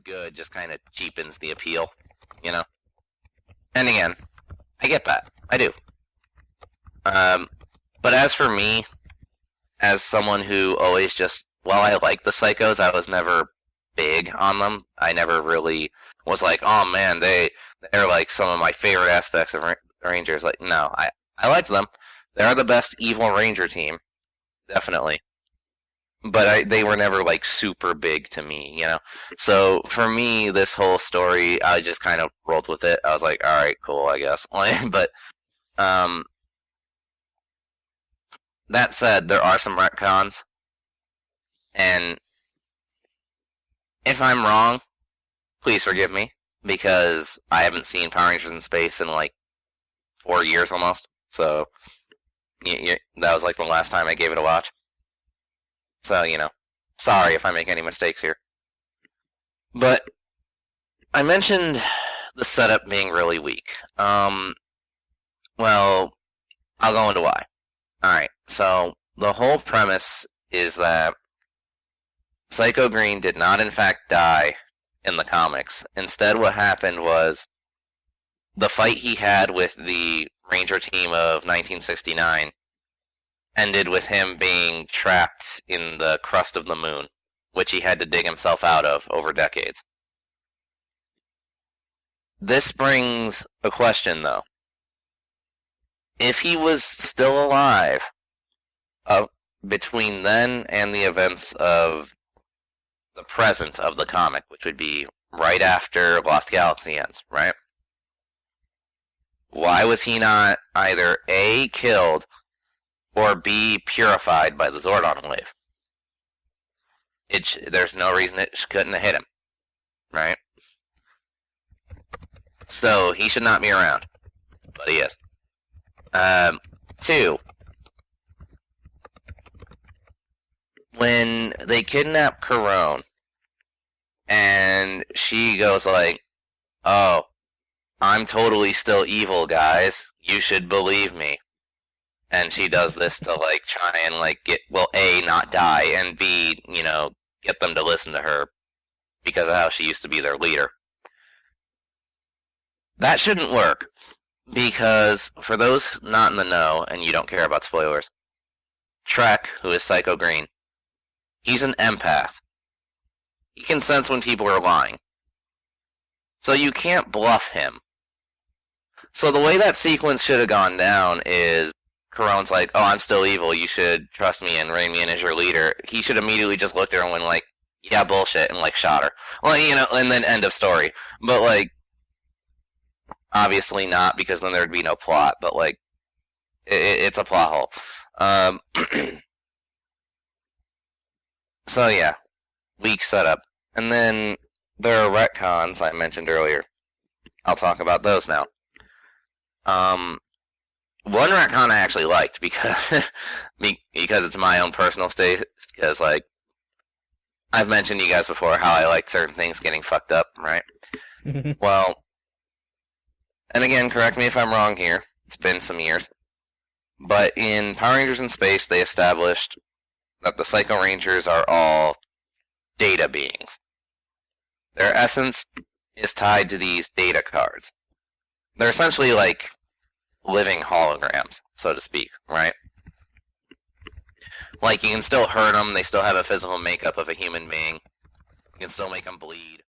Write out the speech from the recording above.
good just kind of cheapens the appeal, you know? And again, I get that. I do. But as for me, as someone who always just, while I like the Psychos, I was never big on them. I never really was like, oh man, they're like some of my favorite aspects of Rangers. Like, no, I liked them. They're the best evil Ranger team, definitely. But they were never like super big to me, you know. So for me, this whole story, I just kind of rolled with it. I was like, all right, cool, I guess. But that said, there are some retcons, and if I'm wrong, please forgive me, because I haven't seen Power Rangers in Space in like 4 years almost. So that was like the last time I gave it a watch. So, you know, sorry if I make any mistakes here. But I mentioned the setup being really weak. Well, I'll go into why. Alright, so the whole premise is that Psycho Green did not in fact die in the comics. Instead, what happened was the fight he had with the Ranger team of 1969 ended with him being trapped in the crust of the moon, which he had to dig himself out of over decades. This brings a question, though. If he was still alive between then and the events of the present of the comic, which would be right after Lost Galaxy ends, right? Why was he not either A, killed, or B, purified by the Zordon wave? There's no reason it couldn't have hit him, right? So, he should not be around, but he is. 2. When they kidnap Corone, and she goes like, oh, I'm totally still evil, guys. You should believe me. And she does this to, like, try and, like, get, well, A, not die, and B, you know, get them to listen to her because of how she used to be their leader. That shouldn't work, because for those not in the know, and you don't care about spoilers, Trek, who is Psycho Green, he's an empath. He can sense when people are lying. So you can't bluff him. So the way that sequence should have gone down is Corone's like, oh, I'm still evil, you should trust me and rein me in as your leader. He should immediately just looked at her and went like, yeah, bullshit, and like shot her. Well, you know, and then end of story. But like, obviously not, because then there'd be no plot, but like, it's a plot hole. So yeah, weak setup. And then there are retcons I mentioned earlier. I'll talk about those now. One retcon I actually liked because it's my own personal taste. Because like I've mentioned to you guys before how I like certain things getting fucked up, right? Well, and again, correct me if I'm wrong here. It's been some years, but in Power Rangers in Space, they established that the Psycho Rangers are all data beings. Their essence is tied to these data cards. They're essentially like living holograms, so to speak, right? Like, you can still hurt them, they still have a physical makeup of a human being. You can still make them bleed.